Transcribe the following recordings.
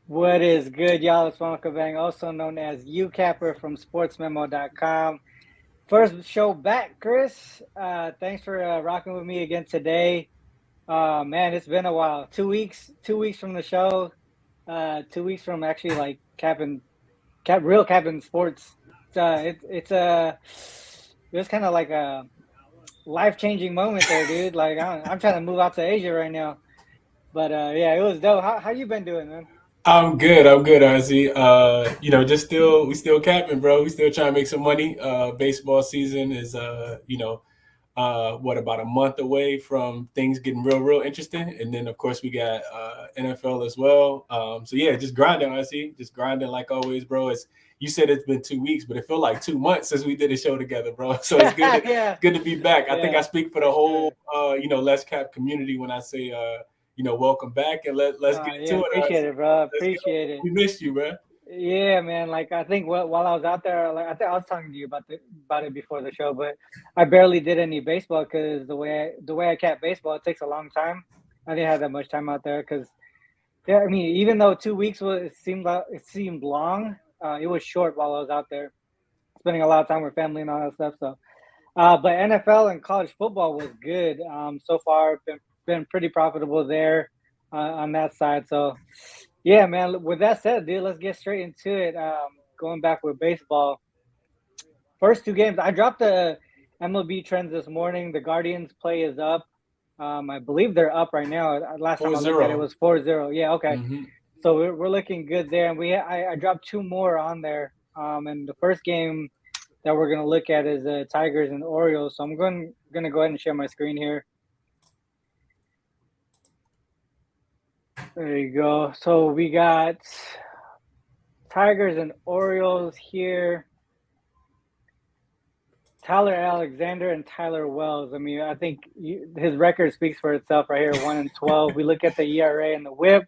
What is good, y'all? It's Ronald, also known as Youcapper from Sportsmemo.com. First show back, Chris. Thanks for rocking with me again today. Man, it's been a while. 2 weeks, 2 weeks from the show. 2 weeks from actually like real capping sports. It was kind of like a life changing moment there, dude. Like I'm trying to move out to Asia right now. But yeah, it was dope. How you been doing, man? I'm good. I'm good, RZ. We still capping, bro. We still trying to make some money. Baseball season is, what, about a month away from things getting real interesting, and then of course we got NFL as well. So yeah, just grinding, RZ. Just grinding like always, bro. It's You said it's been 2 weeks, but it felt like 2 months since we did a show together, bro. So it's Yeah, good to be back. I think I yeah, speak for the for whole sure. Let's Cap community when I say welcome back, and let's get Yeah, into it, appreciate RZ. it, bro. Let's go. Appreciate it. We missed you, bro. Yeah, man. Like I think while I was out there, like I think I was talking to you about it before the show, but I barely did any baseball because the way I cap baseball, it takes a long time. I didn't have that much time out there because yeah, I mean, even though 2 weeks it seemed long, it was short while I was out there, spending a lot of time with family and all that stuff. So, but NFL and college football was good. So far, been pretty profitable there on that side. So, yeah, man. With that said, dude, let's get straight into it. Going back with baseball, first two games, I dropped the MLB trends this morning. The Guardians play is up. I believe they're up right now. Last time Four I looked at it, it zero. was 4-0. Yeah, okay. Mm-hmm. So we're looking good there, and I dropped two more on there. And the first game that we're gonna look at is the Tigers and Orioles. So I'm gonna go ahead and share my screen here. There you go. So we got Tigers and Orioles here. Tyler Alexander and Tyler Wells. I mean, I think his record speaks for itself right here, 1-12. We look at the ERA and the WHIP.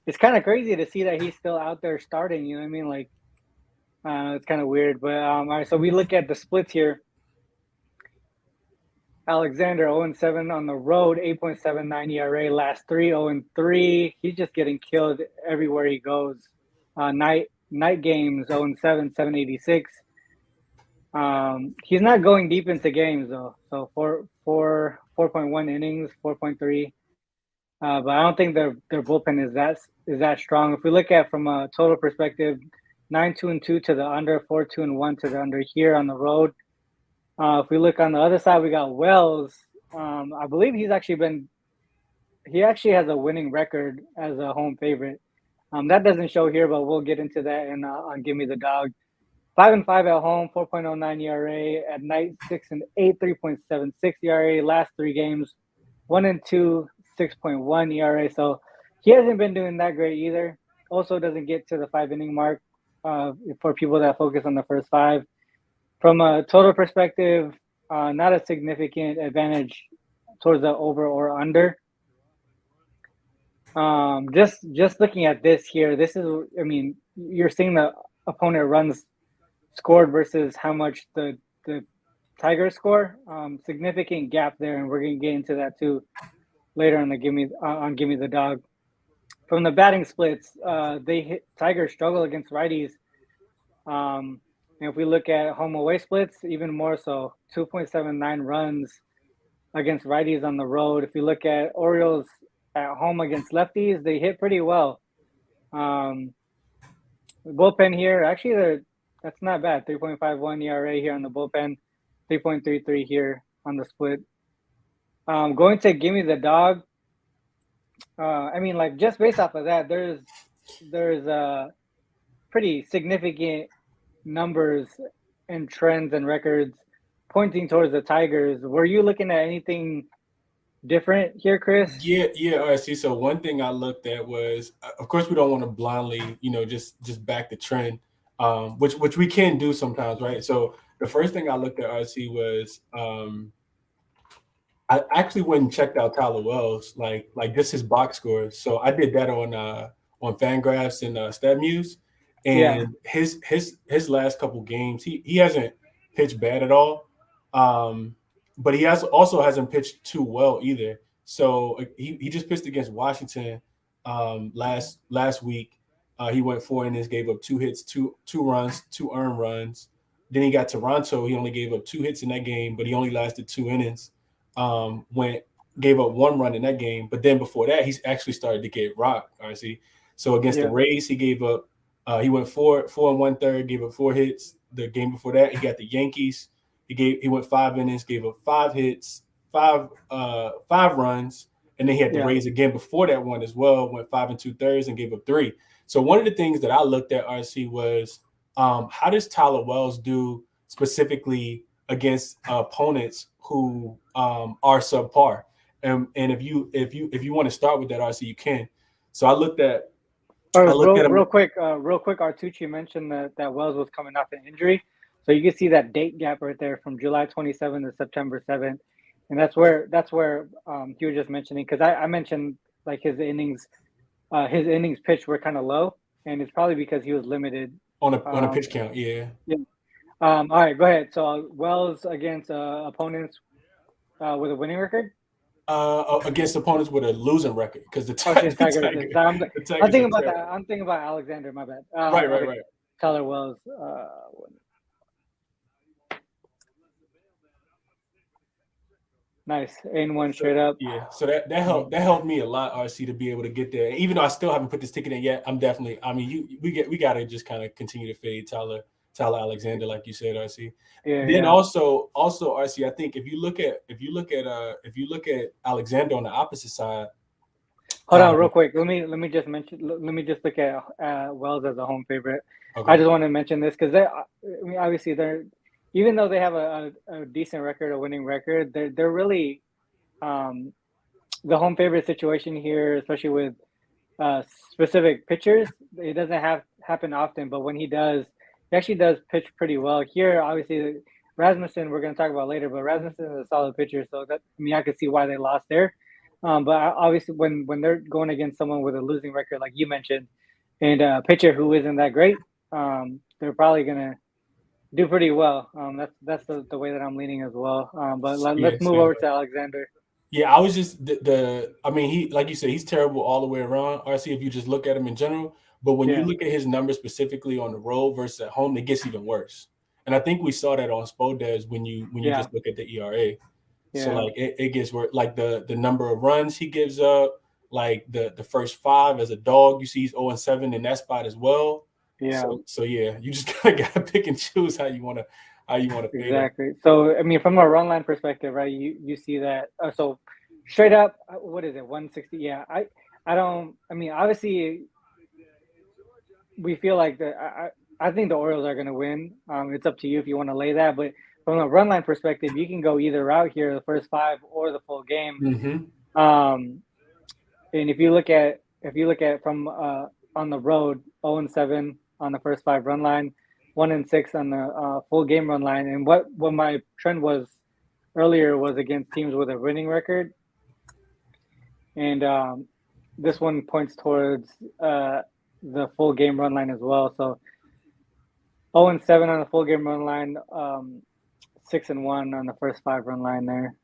It's kind of crazy to see that he's still out there starting. You know what I mean? Like, it's kind of weird. But all right, so we look at the splits here. Alexander 0-7 on the road, 8.79 ERA. Last three 0-3. He's just getting killed everywhere he goes. Night games 0-7, 786. He's not going deep into games though. So 4.1 innings, 4.3. But I don't think their bullpen is that strong. If we look at from a total perspective, 9-2-2 to the under, 4-2-1 to the under here on the road. If we look on the other side, we got Wells. I believe he actually has a winning record as a home favorite. That doesn't show here, but we'll get into that on Give Me the Dog. 5-5 at home, 4.09 ERA. At night, 6-8, 3.76 ERA. Last three games, 1-2, 6.1 ERA. So he hasn't been doing that great either. Also doesn't get to the 5 inning mark for people that focus on the first five. From a total perspective, not a significant advantage towards the over or under. Just looking at this here, this is, I mean, you're seeing the opponent runs scored versus how much the Tigers score. Significant gap there, and we're gonna get into that too later on the Give Me the Dog. From the batting splits, Tigers struggle against righties. And if we look at home away splits, even more so, 2.79 runs against righties on the road. If you look at Orioles at home against lefties, they hit pretty well. Um, the bullpen here, actually, that's not bad. 3.51 ERA here on the bullpen, 3.33 here on the split. Going to Give Me the Dog. I mean, like just based off of that, there's pretty significant numbers and trends and records pointing towards the Tigers. Were you looking at anything different here, Chris? Yeah. All right. See, so one thing I looked at was, of course, we don't want to blindly, just back the trend, which we can do sometimes, right? So the first thing I looked at, RC, was I actually went and checked out Tyler Wells, like just his box scores. So I did that on Fangraphs and StatMuse, Yeah. and his last couple games, he hasn't pitched bad at all, um, but he also hasn't pitched too well either. So he just pitched against Washington last week, He went 4 innings, gave up 2 hits, two runs, 2 earned runs. Then he got Toronto. He only gave up 2 hits in that game, but he only lasted 2 innings. Gave up 1 run in that game. But then before that, he's actually started to get rocked, RC. So against the Rays, he gave up, he went 4 1/3, gave up 4 hits. The game before that, he got the Yankees. He went 5 innings, gave up 5 hits, 5 runs, and then he had the Rays again before that one as well. Went 5 2/3 and gave up 3. So one of the things that I looked at, RC, was how does Tyler Wells do specifically against opponents who are subpar? And if you want to start with that, RC, you can. So I looked at. Real quick, Artucci mentioned that Wells was coming off an injury. So you can see that date gap right there from July 27th to September 7th. And that's where you were just mentioning, because I mentioned like his innings pitched were kind of low, and it's probably because he was limited on a pitch count. Yeah. All right, go ahead. So Wells against opponents with a winning record. Against opponents with a losing record, because the Tigers. I'm thinking about that. I'm thinking about Alexander. My bad. Right. Tyler Wells. Nice. In one straight up. Yeah. So that helped me a lot, RC, to be able to get there. Even though I still haven't put this ticket in yet, I'm definitely. I mean, we got to just kind of continue to fade Tyler Alexander, like you said, RC. Then also RC, I think if you look at Alexander on the opposite side. Hold on, real quick. Let me just look at Wells as a home favorite. Okay. I just want to mention this because obviously they're. Even though they have a decent record, a winning record, they're really the home favorite situation here, especially with specific pitchers. It doesn't happen often, but when he does, he actually does pitch pretty well. Here, obviously, Rasmussen, we're going to talk about later, but Rasmussen is a solid pitcher, so I could see why they lost there. But obviously, when they're going against someone with a losing record, like you mentioned, and a pitcher who isn't that great, they're probably going to do pretty well. That's the way that I'm leaning as well. But let's move over to Alexander. Yeah, I was just he, like you said, he's terrible all the way around, RC, if you just look at him in general. But when you look at his numbers specifically on the road versus at home, it gets even worse. And I think we saw that on Spodez when you just look at the ERA. Yeah. So like it gets worse. Like the number of runs he gives up, like the first 5 as a dog, you see he's 0-7 in that spot as well. Yeah. So yeah, you just kind of gotta pick and choose how you want to exactly. So I mean, from a run line perspective, right? You see that. So straight up, what is it? 160. Yeah. I don't. I mean, obviously, we feel like I think the Orioles are going to win. It's up to you if you want to lay that, but from a run line perspective, you can go either route here, the first 5 or the full game. Mm-hmm. And if you look at from on the road, 0-7 on the first 5 run line, 1-6 on the full game run line. And what my trend was earlier was against teams with a winning record. And this one points towards the full game run line as well. So 0-7 on the full game run line, 6-1 on the first 5 run line there.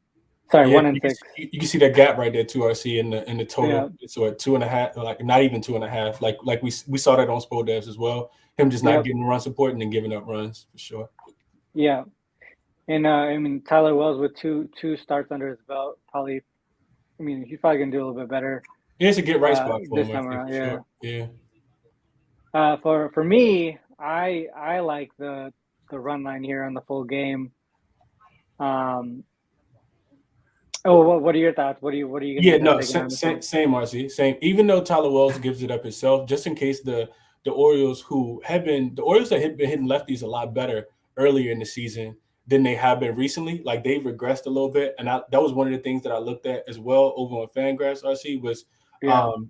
Sorry, 1-6. You can see that gap right there too, RC, in the total. Yeah. So at 2.5, like not even 2.5. Like we saw that on Spodez as well. Him just not getting run support and then giving up runs for sure. Yeah, and I mean Tyler Wells with two starts under his belt, probably. I mean he's probably gonna do a little bit better. Yeah, it's a good right spot for this him, time around. Yeah. Sure. Yeah. For me, I like the run line here on the full game. What are your thoughts? What are you gonna same RC, same. Even though Tyler Wells gives it up himself, just in case the Orioles that had been hitting lefties a lot better earlier in the season than they have been recently. Like they've regressed a little bit, and that was one of the things that I looked at as well over on Fangraphs. RC was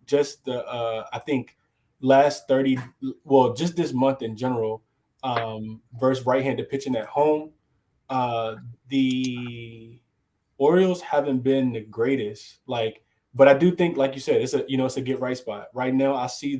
just the I think last 30, well, just this month in general, versus right-handed pitching at home, the Orioles haven't been the greatest, but I do think, like you said, it's a get right spot. Right now, I see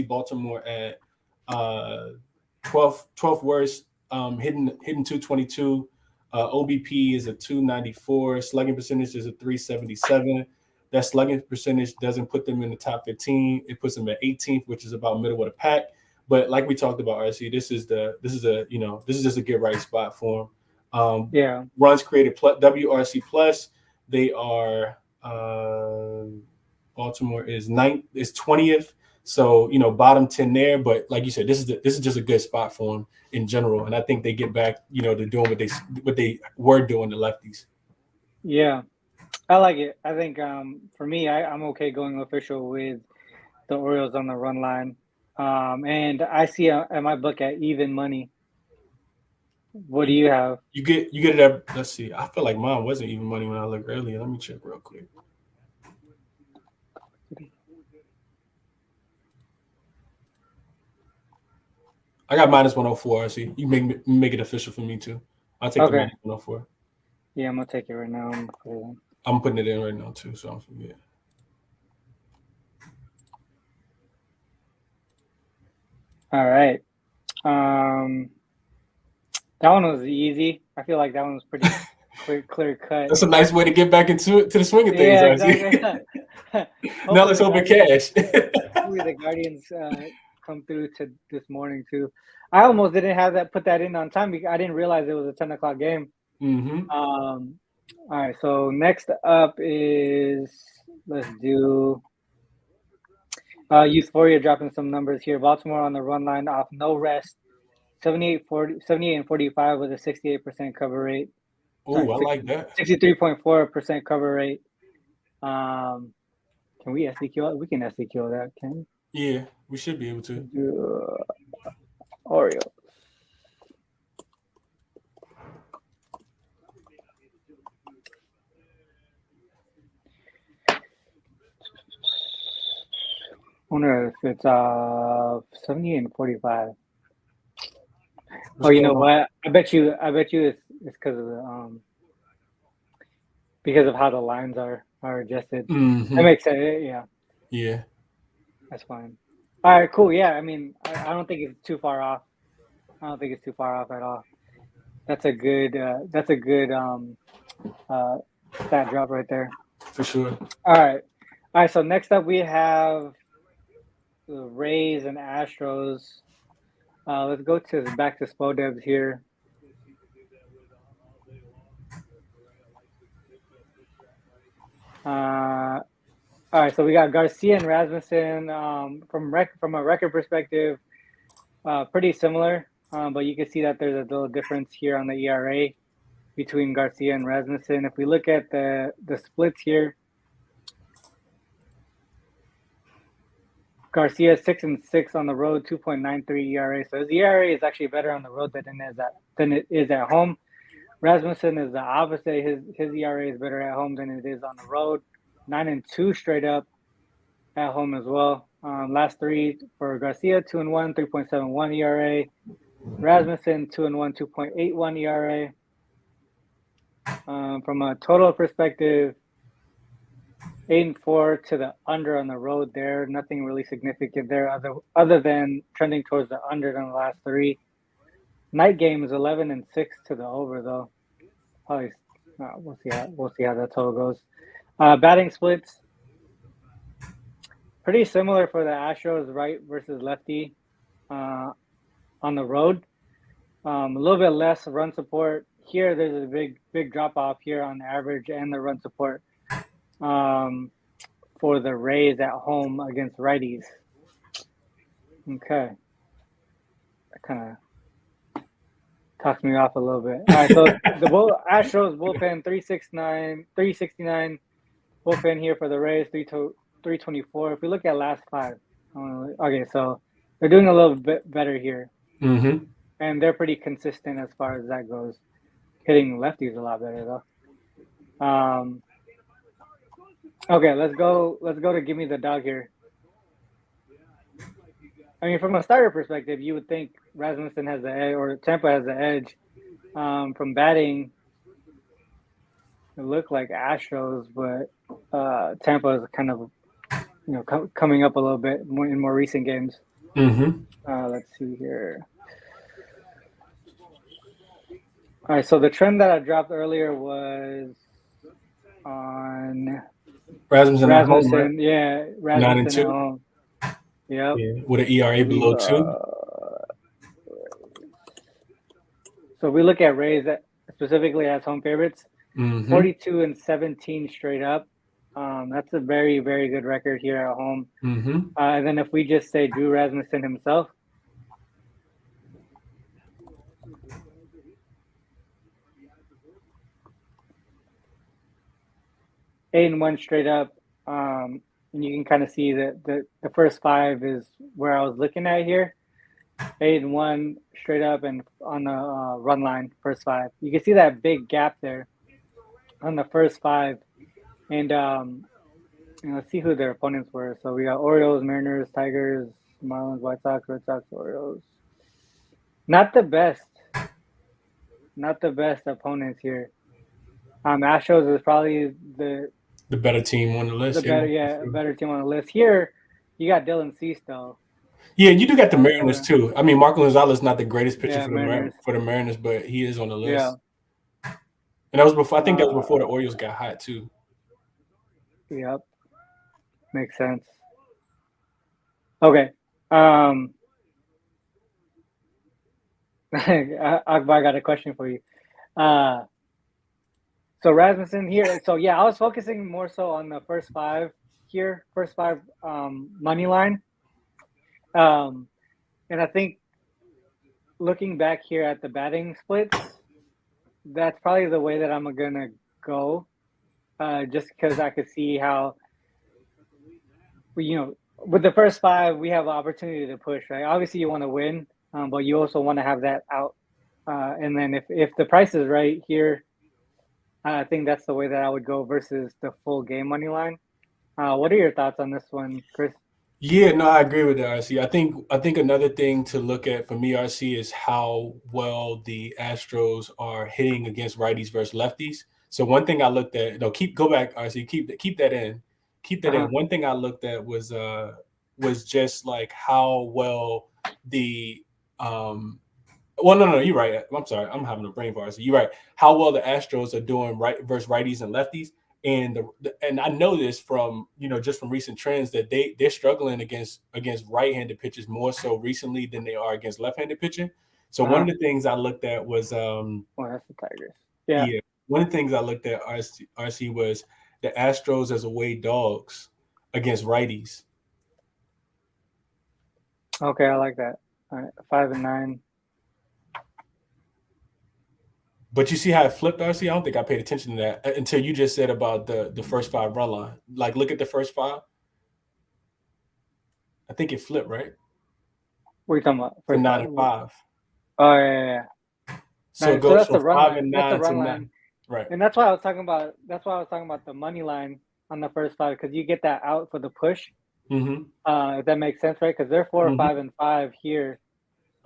Baltimore at 12th worst, hitting 222. OBP is a 294. Slugging percentage is a 377. That slugging percentage doesn't put them in the top 15. It puts them at 18th, which is about middle of the pack. But like we talked about, RC, this is just a get right spot for them. Runs created plus WRC plus. They are Baltimore is 20th. So bottom 10 there. But like you said, this is just a good spot for them in general. And I think they get back, to doing what they were doing, the lefties. Yeah, I like it. I think for me, I'm okay going official with the Orioles on the run line. And I see at my book at even money. What do you have? You get it at, let's see. I feel like mine wasn't even money when I looked earlier. Let me check real quick. I got minus 104. I see. You make it official for me too. I'll take the minus 104. Yeah, I'm gonna take it right now. I'm putting it in right now too, so I don't forget. All right. That one was easy. I feel like that one was pretty clear cut. That's a nice way to get back to the swing of things. Yeah, exactly. Now let's open cash. Hopefully the Guardians come through to this morning too. I almost didn't put that in on time because I didn't realize it was a 10 o'clock game. Mm-hmm. All right, so next up is let's do Euphoria dropping some numbers here. Baltimore on the run line off no rest, 78 and 45 with a 68% cover rate. Oh, I like that. 63.4% cover rate. Can we SDQL? We can SDQL that, can we? Yeah, we should be able to. Orioles. I wonder if it's 78 and 45. Oh, you know what? I bet you it's because of because of how the lines are adjusted. Mm-hmm. That makes sense. Yeah. Yeah. That's fine. All right, cool. Yeah, I mean, I don't think it's too far off. I don't think it's too far off at all. That's a good stat drop right there. For sure. All right. So next up we have the Rays and Astros. Let's go back to Spodebs here. All right, so we got Garcia and Rasmussen. From a record perspective, pretty similar, but you can see that there's a little difference here on the ERA between Garcia and Rasmussen. If we look at the splits here, Garcia 6-6 on the road, 2.93 ERA. So his ERA is actually better on the road than it is at home. Rasmussen is the opposite. His ERA is better at home than it is on the road. 9-2 straight up at home as well. Last three for Garcia, 2-1, 3.71 ERA. Rasmussen 2-1, 2.81 ERA. From a total perspective, 8-4 to the under on the road there. Nothing really significant there other than trending towards the under in the last three. Night game is 11-6 to the over though. Probably we'll see how that total goes. Batting splits pretty similar for the Astros, right versus lefty on the road. A little bit less run support here. There's a big drop off here on the average and the run support for the Rays at home against righties. Okay, that kind of talks me off a little bit. All right, so the Astros bullpen 369 bullpen here for the Rays 324. If we look at last five, okay, so they're doing a little bit better here, and they're pretty consistent as far as that goes. Hitting lefties a lot better though. Okay, let's go to give me the dog here. I mean, from a starter perspective, you would think Rasmussen has the edge, or Tampa has the edge. From batting, it looked like Astros, but Tampa is kind of, coming up a little bit in more recent games. Let's see here. All right, so the trend that I dropped earlier was on Rasmussen at home, right? Rasmussen, yeah, 9-2. Rasmussen at home. Yep. Yeah, with an ERA below 2. So we look at Rays specifically as home favorites. 42-17 straight up. That's a very, very good record here at home. And then if we just say Drew Rasmussen himself, eight and one straight up. And you can kind of see that the first 5 is where I was looking at here. 8-1 straight up and on the run line, first 5. You can see that big gap there on the first 5. And let's see who their opponents were. So we got Orioles, Mariners, Tigers, Marlins, White Sox, Red Sox, Orioles. Not the best opponents here. Astros is probably the better team on the list. Better team on the list. Here, you got Dylan Cease, though. Yeah, you do got the Mariners too. I mean, Marco Gonzalez is not the greatest pitcher for the Mariners, but he is on the list. Yeah. And that was before. I think that was before the Orioles got hot too. Yep, makes sense. Okay. Akbar got a question for you. So Rasmussen here. So yeah, I was focusing more so on the first 5 here, first 5 money line. And I think looking back here at the batting splits, that's probably the way that I'm gonna go. Just because I could see how, with the first 5, we have an opportunity to push, right? Obviously, you want to win, but you also want to have that out. And then if the price is right here, I think that's the way that I would go versus the full game money line. What are your thoughts on this one, Chris? Yeah, no, I agree with that, RC. I think another thing to look at for me, RC, is how well the Astros are hitting against righties versus lefties. So one thing I looked at, go back, RC, keep that in. In. One thing I looked at was just like how well the no, you're right. I'm sorry, I'm having a brain fart. So you're right. How well the Astros are doing right versus righties and lefties. And I know this from just from recent trends that they're struggling against right-handed pitchers more so recently than they are against left-handed pitching. So one of the things I looked at was that's the Tigers. Yeah. One of the things I looked at, RC, was the Astros as away dogs against righties. Okay, I like that. All right, 5-9. But you see how it flipped, RC? I don't think I paid attention to that until you just said about the first 5 run line. Like, look at the first 5. I think it flipped, right? What are you talking about? For 9-5. Oh, yeah. So it goes from 5 and 9 to 9. Right. And that's why I was talking about. That's why I was talking about the money line on the first 5, because you get that out for the push. If that makes sense, right? Because they're 4, 5, and 5 here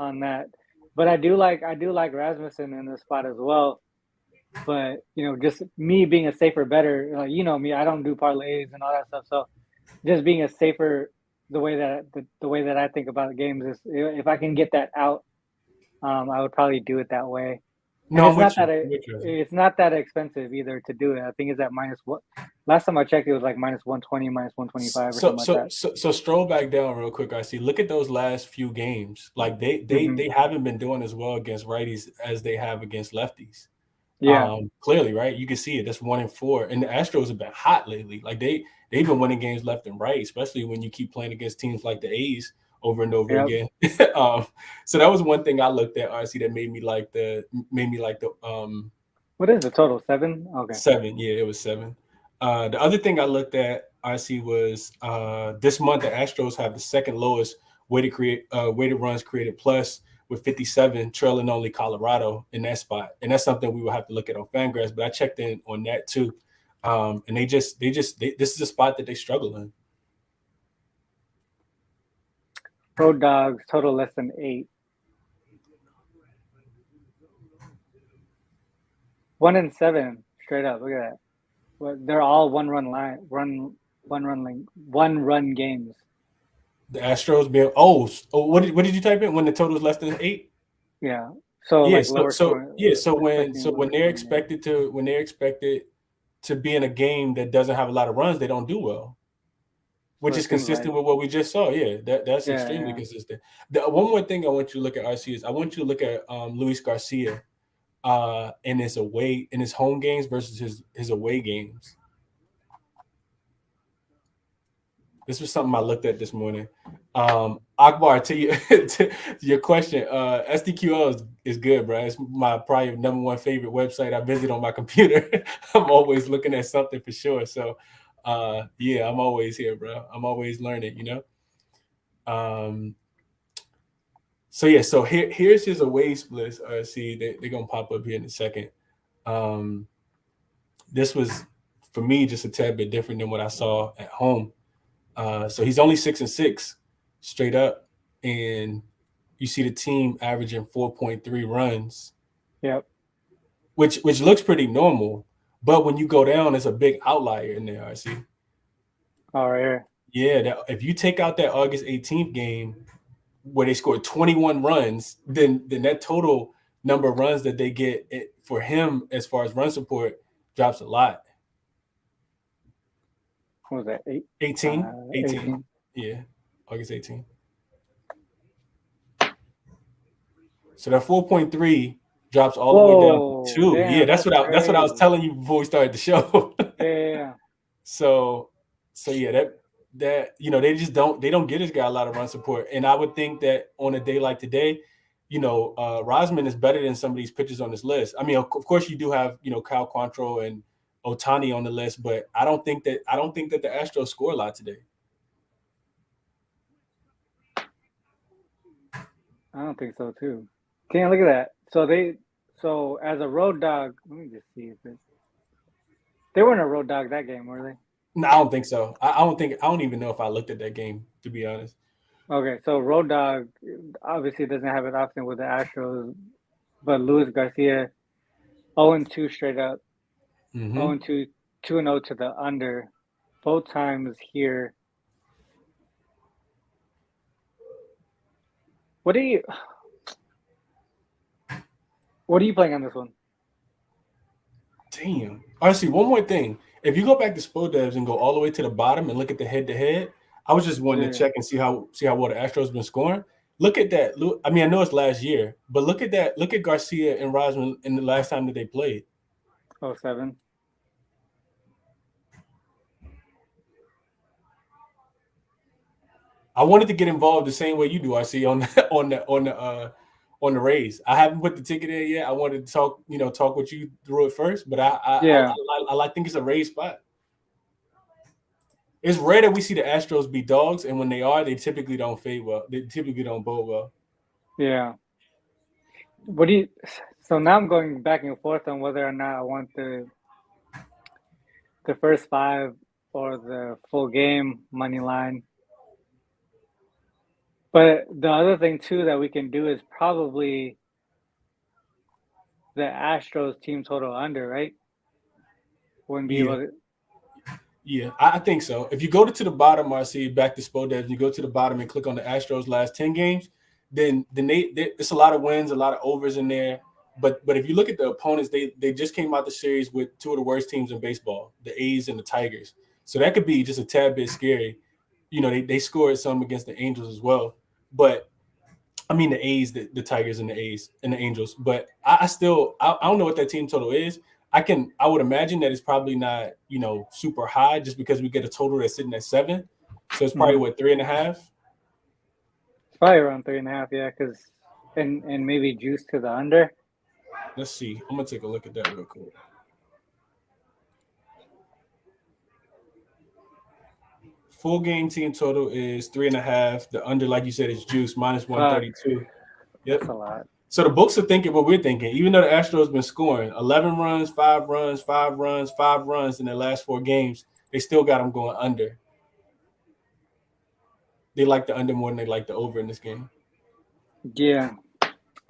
on that. But I do like Rasmussen in this spot as well. But just me being a safer better, me, I don't do parlays and all that stuff. So just being a safer, the way that I think about games is if I can get that out, I would probably do it that way. No, it's not that expensive either to do it. I think it's at minus what? Last time I checked, it was like minus 120, minus 125 or something like that. So stroll back down real quick, RC. Look at those last few games. Like they haven't been doing as well against righties as they have against lefties. Yeah, clearly, right? You can see it. That's 1-4, and the Astros have been hot lately. Like they've been winning games left and right, especially when you keep playing against teams like the A's over and over again. So that was one thing I looked at, RC, that made me like the what is the total? 7? Okay. 7, yeah, it was 7. The other thing I looked at, RC, was this month the Astros have the second lowest weighted runs created plus with 57, trailing only Colorado in that spot. And that's something we will have to look at on Fangraphs, but I checked in on that too. And this is a spot that they struggle in. Road dogs total less than 8. 1-7 straight up. Look at that. Well, they're all one run games. The Astros being what did you type in when the total is less than 8? Yeah. So yeah. Like so when they're expected to be in a game that doesn't have a lot of runs, they don't do well. Which is consistent with what we just saw. Yeah, that's extremely consistent. The one more thing I want you to look at, RC, is I want you to look at Luis Garcia in his home games versus his away games. This was something I looked at this morning. Akbar, to your question, SDQL is good, bro. It's my probably number one favorite website I visit on my computer. I'm always looking at something for sure. So, yeah, I'm always here, bro. I'm always learning, So yeah, so here's his away splits. See, they're gonna pop up here in a second. This was for me just a tad bit different than what I saw at home. So he's only 6-6 straight up, and you see the team averaging 4.3 runs. Yep. Which looks pretty normal, but when you go down, there's a big outlier in there. I see. Oh, right here. Yeah, if you take out that August 18th game where they scored 21 runs, then that total number of runs that they get for him as far as run support drops a lot. What was that? 18? Yeah, August 18th. So that 4.3 drops all the way down to 2. Damn, yeah, that's what I was telling you before we started the show. Yeah. So yeah, that they just don't get this guy a lot of run support. And I would think that on a day like today, Rosman is better than some of these pitchers on this list. I mean, of course you do have, Kyle Quantrill and Ohtani on the list, but I don't think that the Astros score a lot today. I don't think so too. Can't look at that. So as a road dog, let me just see if they weren't a road dog that game, were they? No, I don't think so. I don't even know if I looked at that game, to be honest. Okay, so road dog obviously doesn't have it often with the Astros, but Luis Garcia 0-2 straight up, 0-2, 2-0 to the under, both times here. What are you playing on this one? Damn. Honestly, one more thing. If you go back to Spodevs and go all the way to the bottom and look at the head-to-head, I was just wanting to check and see how well the Astros been scoring. Look at that. I mean, I know it's last year, but look at that. Look at Garcia and Rosman in the last time that they played. 07. I wanted to get involved the same way you do. I see on the Rays. I haven't put the ticket in yet. I wanted to talk with you through it first, but I think it's a Rays spot. It's rare that we see the Astros be dogs, and when they are, they typically don't fade well. They typically don't bowl well. Yeah. So now I'm going back and forth on whether or not I want the first 5 or the full game money line. But the other thing too that we can do is probably the Astros team total under, right? Wouldn't be able to. Yeah, I think so. If you go to the bottom, RC, back to Spodevs, you go to the bottom and click on the Astros last 10 games, then it's a lot of wins, a lot of overs in there. But if you look at the opponents, they just came out the series with 2 of the worst teams in baseball, the A's and the Tigers. So that could be just a tad bit scary. They scored some against the Angels as well. But I mean the A's, the Tigers and the A's and the Angels. But I don't know what that team total is. I would imagine that it's probably not, super high just because we get a total that's sitting at 7. So it's probably 3.5. It's probably around 3.5, yeah, because and maybe juice to the under. Let's see. I'm gonna take a look at that real quick. Full game team total is 3.5. The under, like you said, is juice minus 132. Yep. That's a lot. So the books are thinking what we're thinking. Even though the Astros been scoring 11 runs, 5 runs, 5 runs, 5 runs in their last 4 games, they still got them going under. They like the under more than they like the over in this game. Yeah,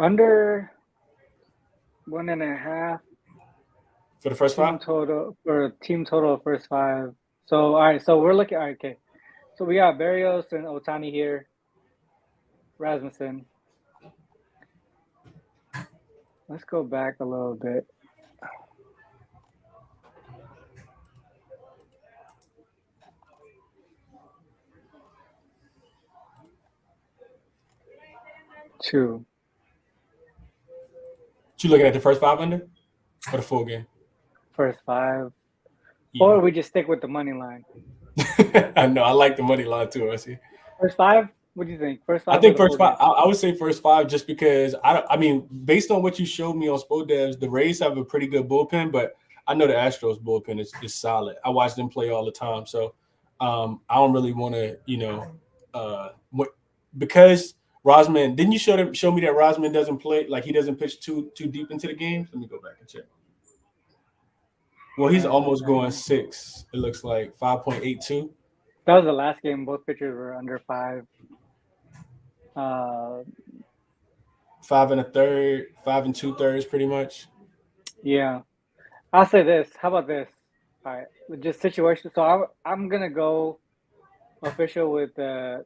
under 1.5 for the first 5 total or team total of first 5. So all right, so we're looking. All right, okay. So we got Berrios and Ohtani here. Rasmussen. Let's go back a little bit. 2. You looking at the first 5 under or the full game? First 5. Yeah. Or we just stick with the money line. I know. I like the money line too. I see. First 5. What do you think? First 5. I think first 5. I would say first 5 just because I mean, based on what you showed me on Spodevs, the Rays have a pretty good bullpen, but I know the Astros bullpen is solid. I watch them play all the time, so I don't really want to, because Rosman. Didn't you show me that Rosman doesn't play, like he doesn't pitch too deep into the games? Let me go back and check. Well, he's almost going 6. It looks like 5.82. That was the last game. Both pitchers were under 5. 5 1/3, 5 2/3, pretty much. Yeah, I'll say this. How about this? All right, just situation. So I'm gonna go official with the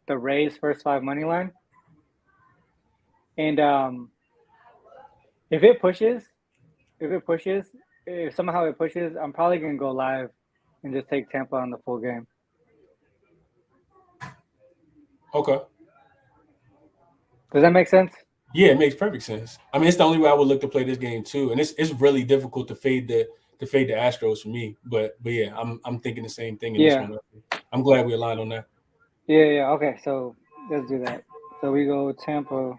Rays first 5 money line, and if somehow it pushes, I'm probably gonna go live and just take Tampa on the full game. Okay. Does that make sense? Yeah, it makes perfect sense. I mean, it's the only way I would look to play this game too, and it's really difficult to fade the Astros for me. But yeah, I'm thinking the same thing in this one. I'm glad we aligned on that. Yeah. Okay, so let's do that. So we go Tampa.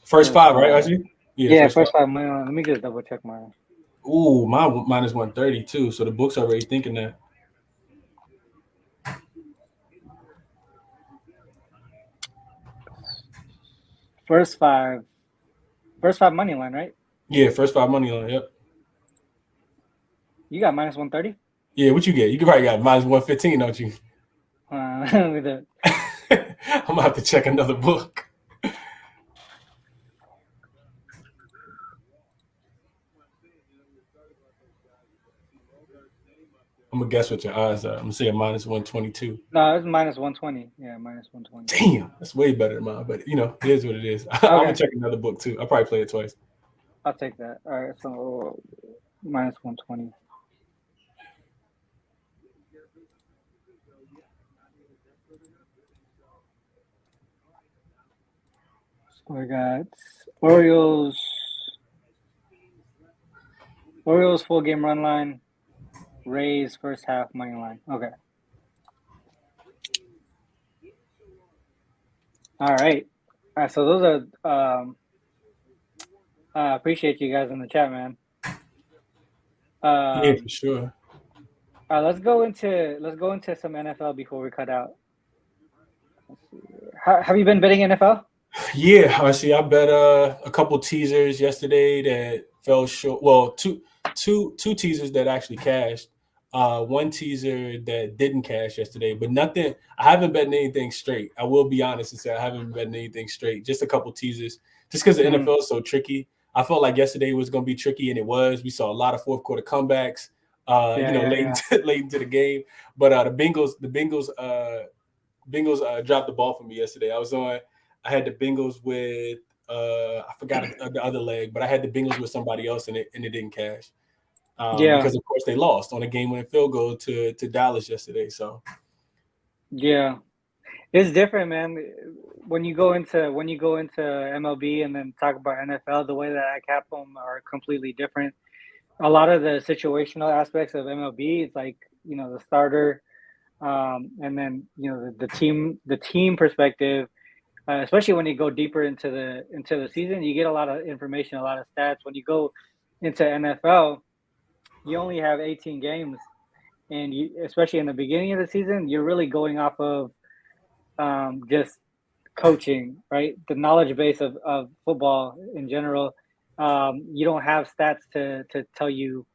First 5, right? I see. Yeah, first 5 money line. Let me just double check mine. Ooh, mine minus 130 too. So the book's already thinking that. First five money line, right? Yeah, first 5 money line. Yep. You got minus 130. Yeah, what you get? You probably got minus 115, don't you? With it. I'm gonna have to check another book. I'm gonna guess what your odds are. I'm gonna say a minus 122. No, it's minus 120. Yeah, minus 120. Damn, that's way better than mine. But it is what it is. Okay. I'm gonna check another book too. I'll probably play it twice. I'll take that. All right, so minus 120. So we got Orioles full game run line. Rays first half money line. Okay. All right. So those are. I appreciate you guys in the chat, man. Yeah, for sure. Let's go into some NFL before we cut out. Have you been betting NFL? Yeah, I see. I bet a couple teasers yesterday that fell short. Well, two teasers that actually cashed. One teaser that didn't cash yesterday, but nothing. I haven't bet anything straight. I will be honest and say I haven't bet anything straight. Just a couple teasers, just because the NFL is so tricky. I felt like yesterday was going to be tricky, and it was. We saw a lot of fourth quarter comebacks. Late into the game, but the Bengals dropped the ball for me yesterday. I had the Bengals with I forgot the other leg, but I had the Bengals with somebody else, and it didn't cash. Because of course they lost on a game-winning field goal to Dallas yesterday. So yeah, it's different, man. When you go into MLB and then talk about NFL, the way that I cap them are completely different. A lot of the situational aspects of MLB, it's like the starter, and then the team perspective. Especially when you go deeper into the season, you get a lot of information, a lot of stats. When you go into NFL, you only have 18 games, and especially in the beginning of the season, you're really going off of just coaching, right? The knowledge base of football in general. You don't have stats to tell you,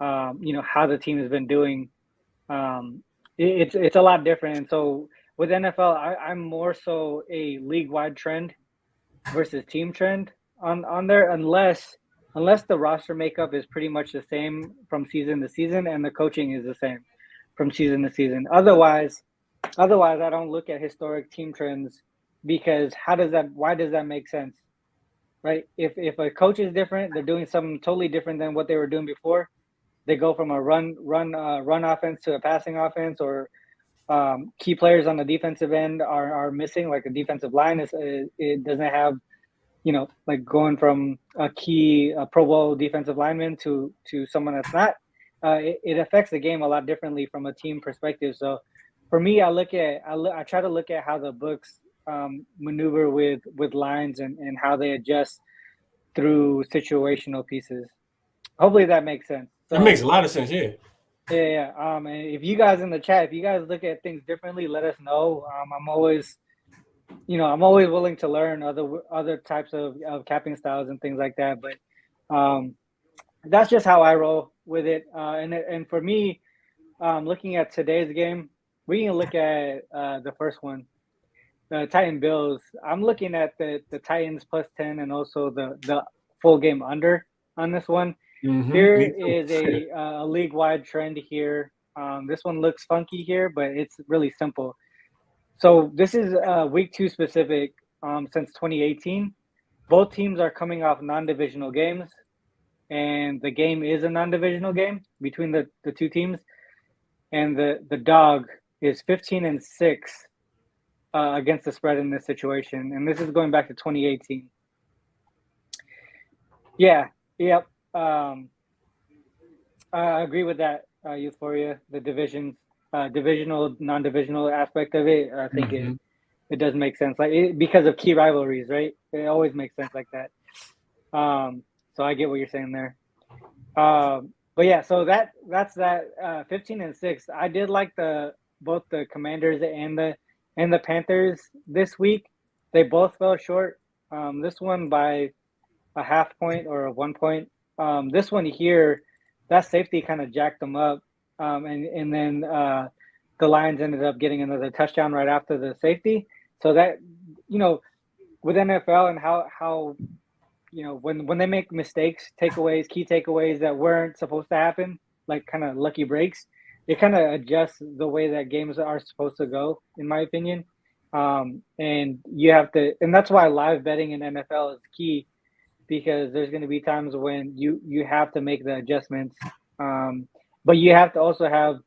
how the team has been doing. It's a lot different, and so with NFL, I'm more so a league-wide trend versus team trend on there, unless the roster makeup is pretty much the same from season to season and the coaching is the same from season to season. Otherwise, I don't look at historic team trends because why does that make sense? Right? If a coach is different, they're doing something totally different than what they were doing before, they go from a run offense to a passing offense, or key players on the defensive end are missing, like the defensive line it doesn't have, like going from a Pro Bowl defensive lineman to someone that's not. It affects the game a lot differently from a team perspective. So for me, I try to look at how the books maneuver with lines and how they adjust through situational pieces. Hopefully that makes sense. So, it makes a lot of sense, yeah. Yeah. And if you guys in the chat, if you guys look at things differently, let us know. I'm always willing to learn other types of capping styles and things like that. But that's just how I roll with it. And for me, looking at today's game, we can look at the first one, the Titan Bills. I'm looking at the Titans plus 10 and also the full game under on this one. Mm-hmm. Here is a league-wide trend here. This one looks funky here, but it's really simple. So this is week 2 specific since 2018. Both teams are coming off non-divisional games, and the game is a non-divisional game between the two teams. And the dog is 15-6 against the spread in this situation. And this is going back to 2018. Yeah, yep. I agree with that, Euphoria. The divisional, non-divisional aspect of it, I think it does make sense. Like because of key rivalries, right? It always makes sense like that. So I get what you're saying there. But yeah, so that's that 15-6. I did like both the Commanders and the Panthers this week. They both fell short. This one by a half point or a 1 point. This one here, that safety kind of jacked them up, and then the Lions ended up getting another touchdown right after the safety. So that, with NFL and how when they make mistakes, key takeaways that weren't supposed to happen, like kind of lucky breaks, it kind of adjusts the way that games are supposed to go, in my opinion. And you have to, and that's why live betting in NFL is key, because there's going to be times when you have to make the adjustments. But you have to also have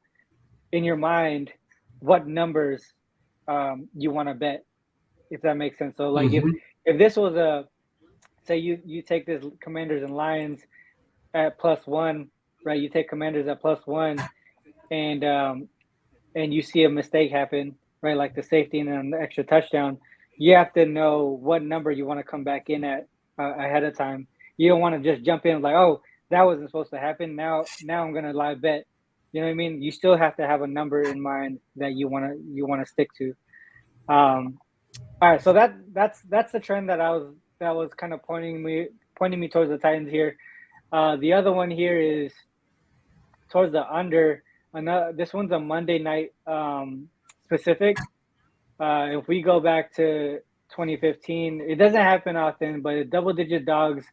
in your mind what numbers you want to bet, if that makes sense. So like if this was say you take this Commanders and Lions at +1, right? You take Commanders at +1 and you see a mistake happen, right? Like the safety and then the extra touchdown. You have to know what number you want to come back in at ahead of time. You don't want to just jump in like, oh, that wasn't supposed to happen. Now I'm going to live bet. You know what I mean? You still have to have a number in mind that you want to stick to. All right, so that's the trend that was kind of pointing me towards the Titans here. The other one here is towards the under. This one's a Monday night specific. If we go back to 2015, it doesn't happen often, but double-digit dogs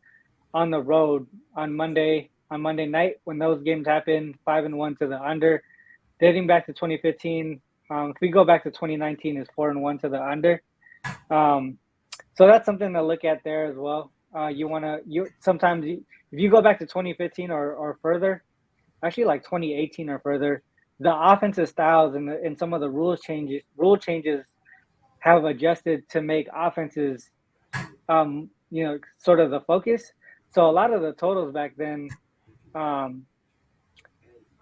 on the road on Monday night when those games happen, 5-1 to the under. Dating back to 2015, if we go back to 2019, is 4-1 to the under. So that's something to look at there as well. Sometimes if you go back to 2015 or further, actually like 2018 or further, the offensive styles and some of the rule changes have adjusted to make offenses, sort of the focus. So a lot of the totals back then,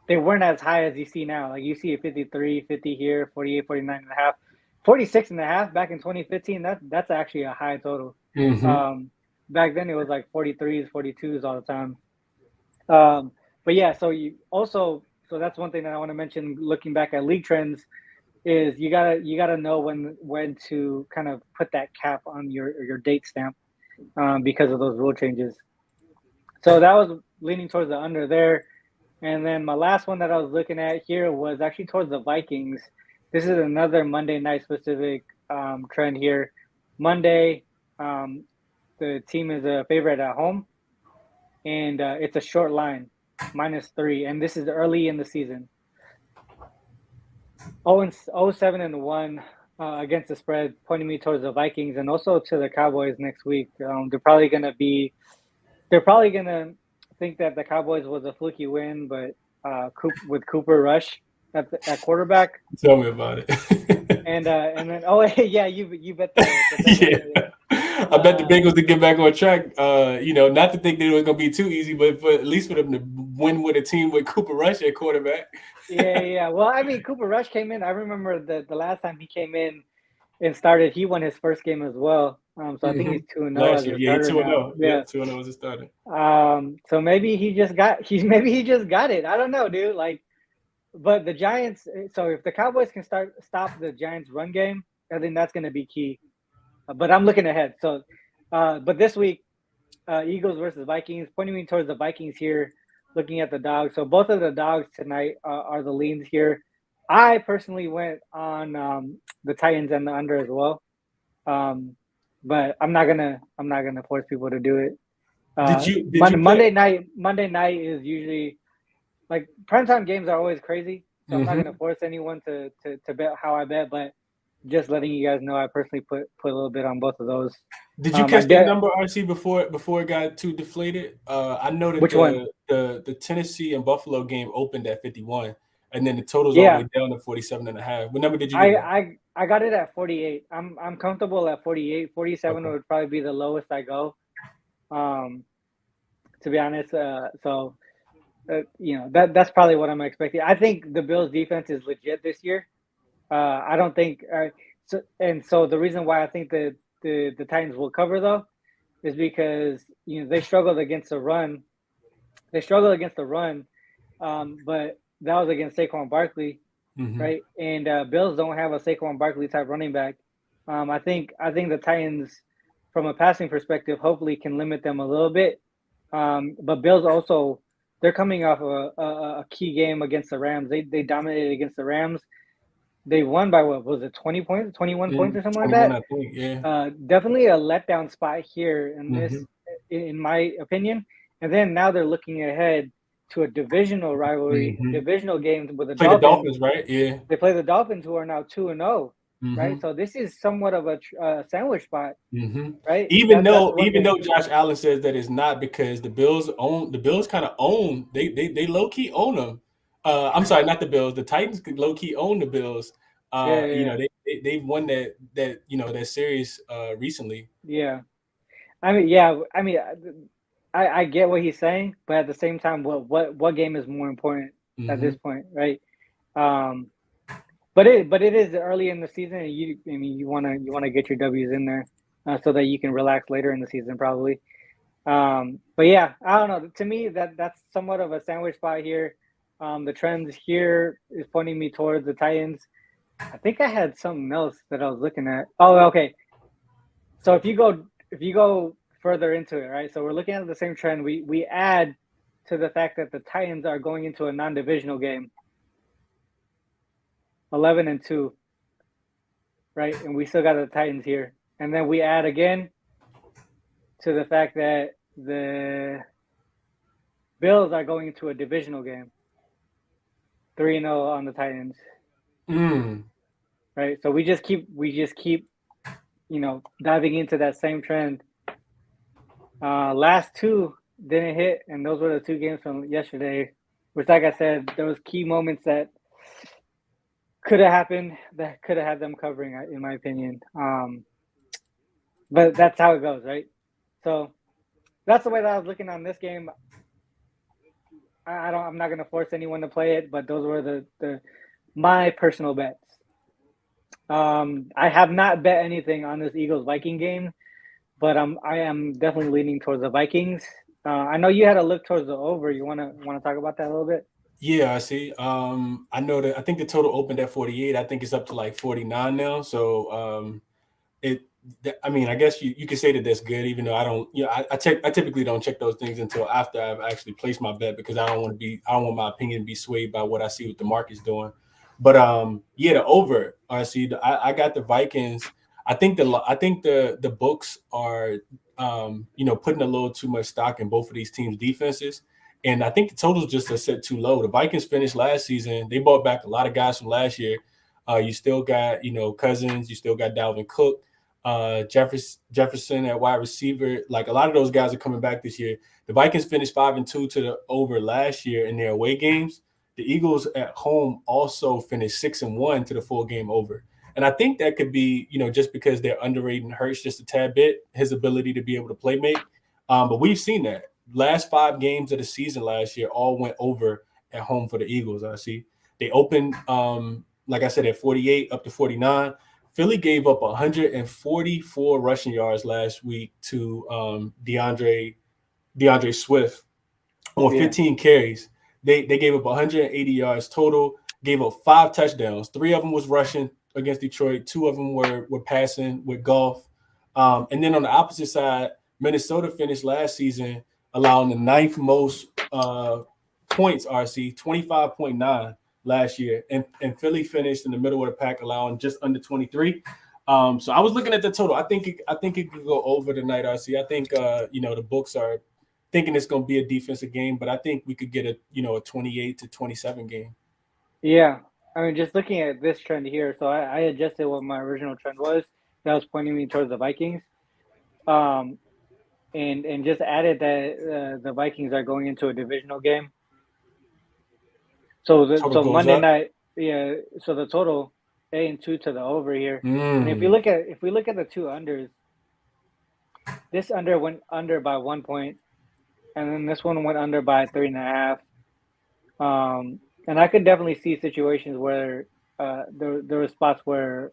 they weren't as high as you see now. Like you see a 53, 50 here, 48, 49 and a half, 46 and a half back in 2015. That's actually a high total. Back then it was like 43s, 42s all the time. But yeah, so that's one thing that I want to mention looking back at league trends is you gotta know when to kind of put that cap on your date stamp because of those rule changes. So that was leaning towards the under there. And then my last one that I was looking at here was actually towards the Vikings. This is another Monday night specific trend here. Monday, the team is a favorite at home, and it's a short line, -3, and this is early in the season. 0-7-1 against the spread, pointing me towards the Vikings and also to the Cowboys next week. They're probably gonna think that the Cowboys was a fluky win, but with Cooper Rush at quarterback. Tell me about it. And then yeah, you bet the yeah. I bet the Bengals to get back on track. Not to think that it was gonna be too easy, but at least for them to win with a team with Cooper Rush at quarterback. yeah. Well, I mean, Cooper Rush came in. I remember the last time he came in and started, he won his first game as well. So I think he's 2-0 as a starter now. Yeah, 2-0 as a starter. So maybe he just got it. I don't know, dude. Like, but the Giants. So if the Cowboys can stop the Giants' run game, I think that's going to be key. But I'm looking ahead. So, but this week, Eagles versus Vikings, pointing me towards the Vikings here. Looking at the dogs. So both of the dogs tonight are the leans here. I personally went on the Titans and the under as well. But I'm not gonna force people to do it. Monday night is usually, like, primetime games are always crazy. So I'm not gonna force anyone to bet how I bet, but just letting you guys know, I personally put a little bit on both of those. Did you catch that number, RC, before it got too deflated? I know that the Tennessee and Buffalo game opened at 51, and then the total's all the way down to 47.5. What number did you get? I got it at 48. I'm comfortable at 48. 47 would probably be the lowest I go. To be honest, that's probably what I'm expecting. I think the Bills' defense is legit this year. I don't think so the reason why I think that the Titans will cover, though, is because they struggled against the run. But that was against Saquon Barkley, right? And Bills don't have a Saquon Barkley type running back. I think the Titans, from a passing perspective, hopefully can limit them a little bit. But Bills also, they're coming off a key game against the Rams. They dominated against the Rams. They won by, what was it, 20 points, 21 points or something like that? I think, yeah. Definitely a letdown spot here in this, in my opinion. And then now they're looking ahead to a divisional rivalry, divisional game with the Dolphins. The Dolphins, right? Yeah. They play the Dolphins, who are now 2-0, right? So this is somewhat of a sandwich spot, right? Even though Josh Allen says that it's not, because the Bills kind of own, they low key own them. I'm sorry, not the Bills. The Titans low key own the Bills. They've won that series recently. Yeah, I get what he's saying, but at the same time, what game is more important at this point, right? But it is early in the season, and you want to get your W's in there so that you can relax later in the season, probably. But yeah, I don't know. To me, that's somewhat of a sandwich spot here. The trends here is pointing me towards the Titans. I think I had something else that I was looking at. Oh, okay. So if you go further into it, right? So we're looking at the same trend. We add to the fact that the Titans are going into a non-divisional game, 11-2, right? And we still got the Titans here. And then we add again to the fact that the Bills are going into a divisional game, 3-0 on the Titans. Right. So we just keep diving into that same trend. Last two didn't hit, and those were the two games from yesterday, which, like I said, there was key moments that could have happened that could have had them covering, in my opinion. But that's how it goes, right? So that's the way that I was looking on this game. I'm not going to force anyone to play it, but those were my personal bets. I have not bet anything on this Eagles-Viking game, but I am definitely leaning towards the Vikings. I know you had a look towards the over. You want to talk about that a little bit? Yeah, I see. I know that I think the total opened at 48. I think it's up to like 49 now. So I guess you could say that that's good, even though I don't. I typically don't check those things until after I've actually placed my bet, because I don't want my opinion to be swayed by what I see what the market's doing. But the over. I see. I got the Vikings. I think the books are putting a little too much stock in both of these teams' defenses. And I think the totals just are set too low. The Vikings finished last season. They brought back a lot of guys from last year. You still got, Cousins. You still got Dalvin Cook. Jefferson at wide receiver. Like a lot of those guys are coming back this year. The Vikings finished 5-2 to the over last year in their away games. The Eagles at home also finished 6-1 to the full game over. And I think that could be, just because they're underrating Hurts just a tad bit, his ability to be able to play make. But we've seen that. Last 5 games of the season last year all went over at home for the Eagles, I see. They opened, like I said, at 48 up to 49. Philly gave up 144 rushing yards last week to DeAndre Swift on 15 carries. They gave up 180 yards total, gave up 5 touchdowns. 3 of them was rushing against Detroit. 2 of them were passing with Goff. And then on the opposite side, Minnesota finished last season allowing the 9th most points, RC, 25.9 last year. And Philly finished in the middle of the pack, allowing just under 23. So I was looking at the total. I think it could go over tonight, RC. I think the books are thinking it's going to be a defensive game, but I think we could get a 28-27 game. Yeah. I mean, just looking at this trend here, so I adjusted what my original trend was. That was pointing me towards the Vikings. And just added that the Vikings are going into a divisional game. So Monday up. Night, yeah. So the total 8-2 to the over here. And if we look at the 2 unders, this under went under by 1 point, and then this one went under by 3.5. And I could definitely see situations where there were spots where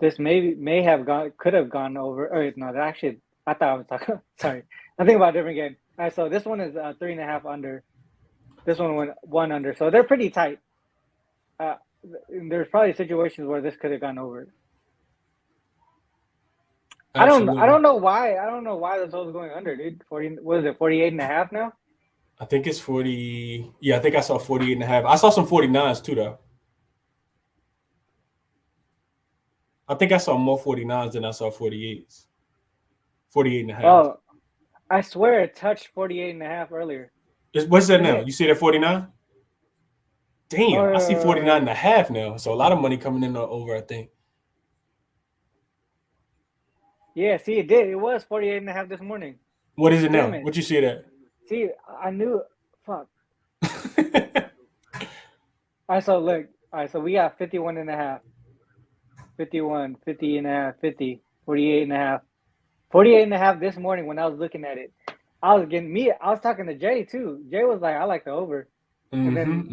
this could have gone over. Or no, actually, I thought I was talking. Sorry, I think about a different game. All right, so this one is 3.5 under. This one went 1 under, so they're pretty tight. There's probably situations where this could have gone over. Absolutely. I don't know why. I don't know why the total's going under, dude. 40. What is it? 48.5 now. I think it's 40. Yeah, I think I saw 48.5. I saw some 49s too, though. I think I saw more 49s than I saw 48s. 48.5. Oh, I swear it touched 48.5 earlier. What's that now? You see that 49? Damn, I see 49.5 now. So a lot of money coming in over, I think. Yeah, see, it did. It was 48.5 this morning. What is it now? What you see it at? See, I knew. Fuck. All right, so look. All right, so we got 51.5. 51, 50.5, 50, 48.5. 48.5 this morning when I was looking at it. I was talking to Jay too. Jay was like, I like the over. And then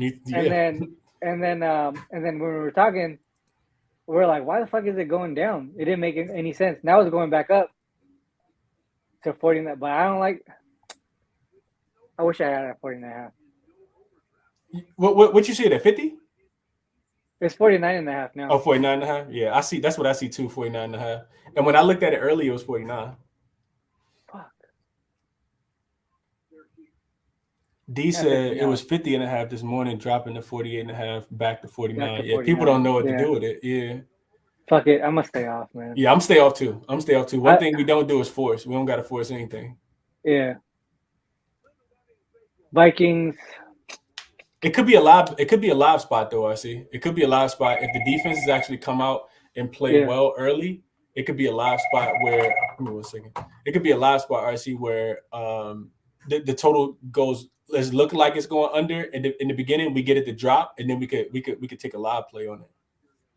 when we were talking, we were like, why the fuck is it going down? It didn't make any sense. Now it's going back up to 40. But I don't like. I wish I had it at 40.5. What you see it at 50? It's 49.5 now. Oh, 49.5? Yeah, I see. That's what I see too, 49.5. And when I looked at it earlier, it was 49. Fuck. D said it was 50.5 this morning, dropping to 48.5, back to 49. Yeah, people don't know what to do with it. Yeah. Fuck it. I'm going to stay off, man. Yeah, I'm stay off too. One thing we don't do is force. We don't got to force anything. Yeah. Vikings. It could be a live spot though, I see. It could be a live spot. If the defenses actually come out and play well early, it could be a live spot where give me 1 second. It could be a live spot, RC, where the total goes look like it's going under, and in the beginning we get it to drop, and then we could take a live play on it.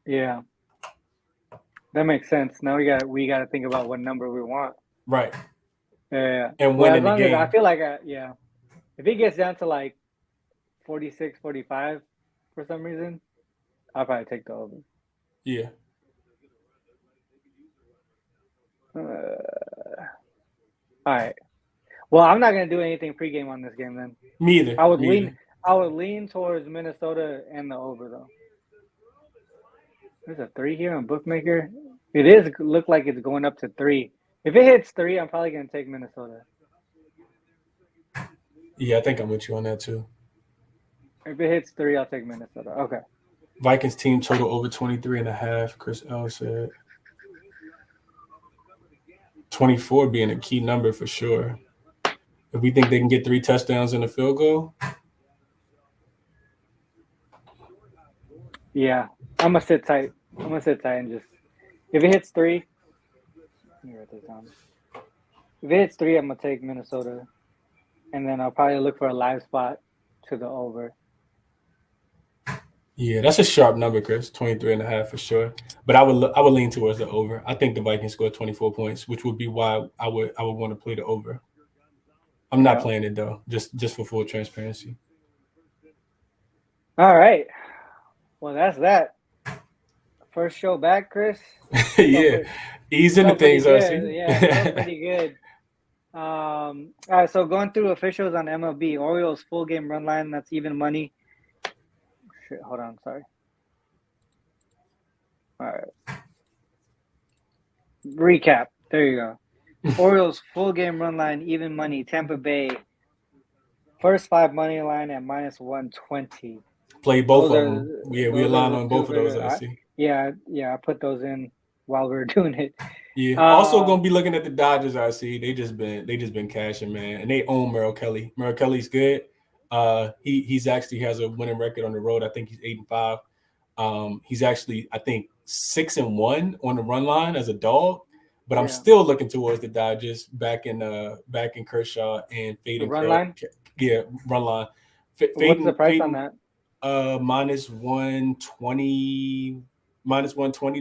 Yeah. That makes sense. Now we got to think about what number we want. Right. Yeah. And win in the game. I feel like if it gets down to like 46, 45 for some reason, I'll probably take the over. Yeah. All right. Well, I'm not gonna do anything pregame on this game then. Me either. I would lean towards Minnesota and the over though. There's a 3 here on Bookmaker. It is look like it's going up to 3. If it hits 3, I'm probably gonna take Minnesota. Yeah, I think I'm with you on that too. If it hits 3, I'll take Minnesota. Okay. Vikings team total over 23.5. Chris L said 24 being a key number for sure. If we think they can get 3 touchdowns and a field goal. Yeah, I'm gonna sit tight. And just If it hits 3, let me write this down. If it hits 3, I'm gonna take Minnesota, and then I'll probably look for a live spot to the over. Yeah, that's a sharp number, Chris. 23.5 for sure. But I would lean towards the over. I think the Vikings score 24 points, which would be why I would want to play the over. I'm not playing it though, just for full transparency. All right. Well, that's that. First show back, Chris. Yeah, ease into things, RC. Yeah, pretty good. All right, so going through officials on MLB, Orioles full game run line, that's even money. Shit, hold on, sorry. All right. Recap. There you go. Orioles full game run line, even money. Tampa Bay first 5 money line at -120. Play both of them. Yeah, we align on both of those. I see. Yeah, I put those in while we were doing it. Yeah. Also gonna be looking at the Dodgers. I see they just been cashing, man, and they own Merrill Kelly. Merrill Kelly's good. He's actually has a winning record on the road. I think he's 8-5. He's actually, I think, 6-1 on the run line as a dog. But I'm still looking towards the Dodgers back in Kershaw and fading run line. Yeah, run line. What's the price on that? -120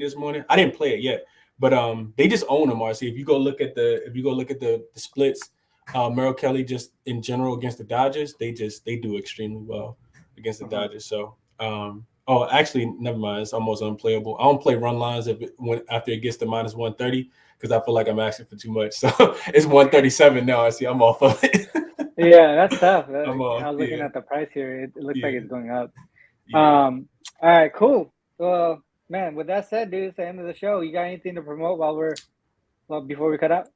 this morning. I didn't play it yet, but they just own them. RC, if you go look at the splits, Merrill Kelly just in general against the Dodgers, they do extremely well against the Dodgers. So actually, never mind. It's almost unplayable. I don't play run lines after it gets to -130 because I feel like I'm asking for too much. So it's 137 now. I see. I'm off of it. Yeah, that's tough. I was looking at the price here. It looks like it's going up. Yeah. All right, cool. Well, man, with that said, dude, it's the end of the show. You got anything to promote before we cut out?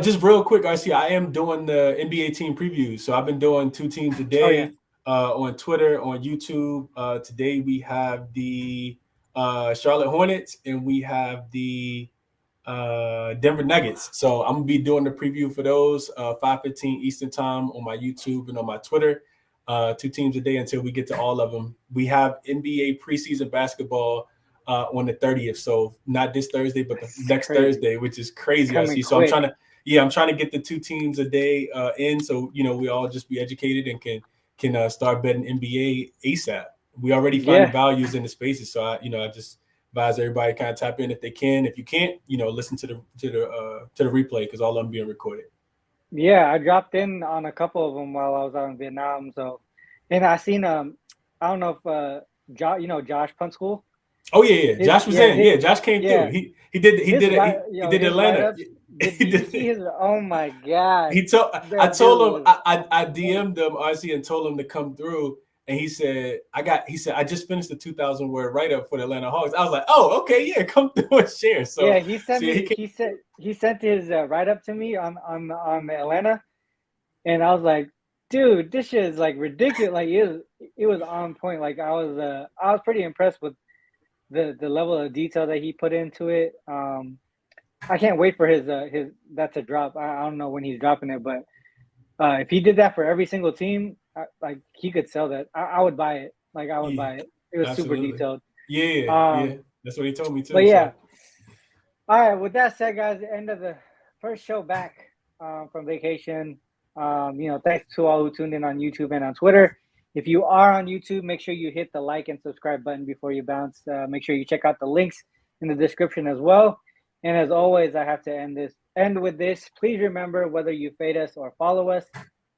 Just real quick, I am doing the NBA team previews. So I've been doing 2 teams a day on Twitter, on YouTube. Today we have the Charlotte Hornets and we have the Denver Nuggets. So I'm gonna be doing the preview for those 5:15 Eastern time on my YouTube and on my Twitter. 2 teams a day until we get to all of them. We have NBA preseason basketball on the 30th. So not this Thursday, but the next Thursday, which is crazy. I see. So I'm trying to get the 2 teams a day in. So we all just be educated and can start betting NBA ASAP. We already find the values in the spaces. So I just advise everybody kind of tap in if they can. If you can't, listen to the replay because all of them being recorded. Yeah, I dropped in on a couple of them while I was out in Vietnam. So, and I seen I don't know if Josh Punt School. Oh yeah. Josh was in. Yeah, Josh came through. He did Atlanta. Oh my God. I told him I DM'd him RC and told him to come through. And he said, I just finished the 2,000 word write-up for the Atlanta Hawks. I was like, oh, okay, yeah, come through and share. So yeah, he sent his write-up to me on Atlanta, and I was like, dude, this shit is like ridiculous. Like it was on point. Like I was pretty impressed with the level of detail that he put into it. I can't wait for his that to drop. I don't know when he's dropping it, but if he did that for every single team, like he could sell that. I would buy it. Like I would buy it. It was super detailed. Yeah. That's what he told me too. But yeah. All right. With that said, guys, the end of the first show back from vacation. Thanks to all who tuned in on YouTube and on Twitter. If you are on YouTube, make sure you hit the like and subscribe button before you bounce. Make sure you check out the links in the description as well. And as always, I have to end with this. Please remember, whether you fade us or follow us,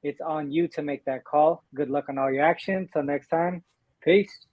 it's on you to make that call. Good luck on all your actions. Till next time, peace.